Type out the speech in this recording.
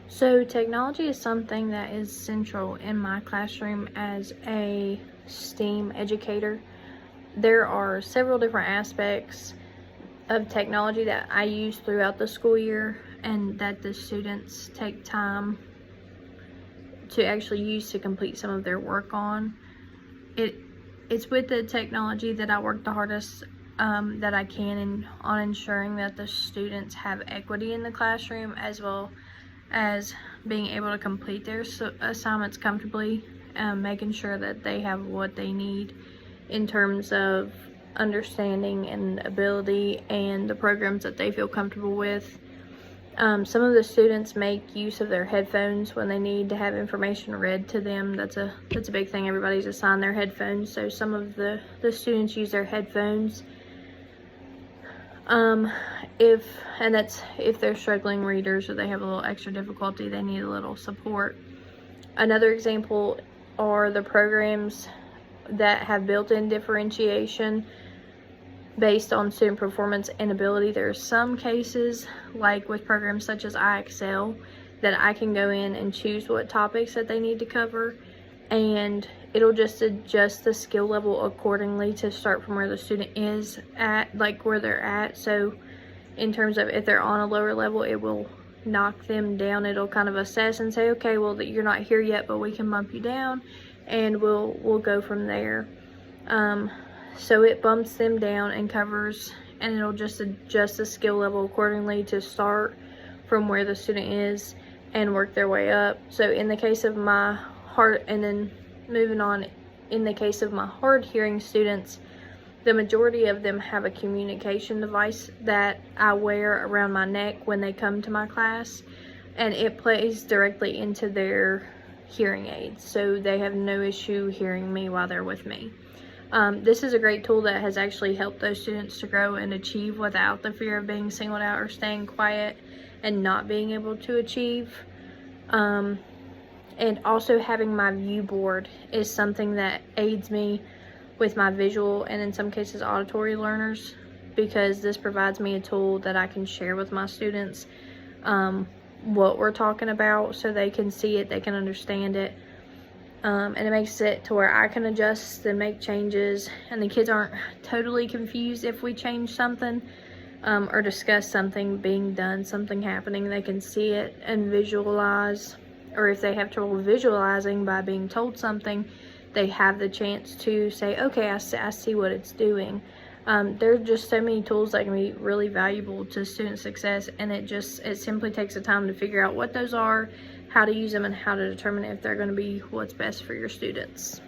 So technology is something that is central in my classroom as a STEAM educator. There are several different aspects of technology that I use throughout the school year and that the students take time to actually use to complete some of their work on. It's with the technology that I work the hardest that I can on ensuring that the students have equity in the classroom, as well as being able to complete their assignments comfortably, making sure that they have what they need in terms of understanding and ability and the programs that they feel comfortable with. Some of the students make use of their headphones when they need to have information read to them. That's a big thing. Everybody's assigned their headphones, so some of the students use their headphones. If they're struggling readers or they have a little extra difficulty, they need a little support. Another example are the programs that have built-in differentiation based on student performance and ability. There are some cases, like with programs such as iExcel, that I can go in and choose what topics that they need to cover, and it'll just adjust the skill level accordingly to start from where the student is at, like where they're at. So in terms of if they're on a lower level, it will knock them down. It'll kind of assess and say, okay, well, you're not here yet, but we can bump you down, and we'll go from there. So it bumps them down and covers, and it'll just adjust the skill level accordingly to start from where the student is and work their way up. So in the case of my hard, and then moving on, in the case of my hard hearing students, the majority of them have a communication device that I wear around my neck when they come to my class, and it plays directly into their hearing aids, so they have no issue hearing me while they're with me. This is a great tool that has actually helped those students to grow and achieve without the fear of being singled out or staying quiet and not being able to achieve. And also having my view board is something that aids me with my visual and in some cases auditory learners, because this provides me a tool that I can share with my students what we're talking about, so they can see it, they can understand it. And it makes it to where I can adjust and make changes, and the kids aren't totally confused if we change something or discuss something being done, something happening. They can see it and visualize, or if they have trouble visualizing by being told something, they have the chance to say, okay, I see what it's doing. There are just so many tools that can be really valuable to student success, and it simply takes the time to figure out what those are, how to use them, and how to determine if they're going to be what's best for your students.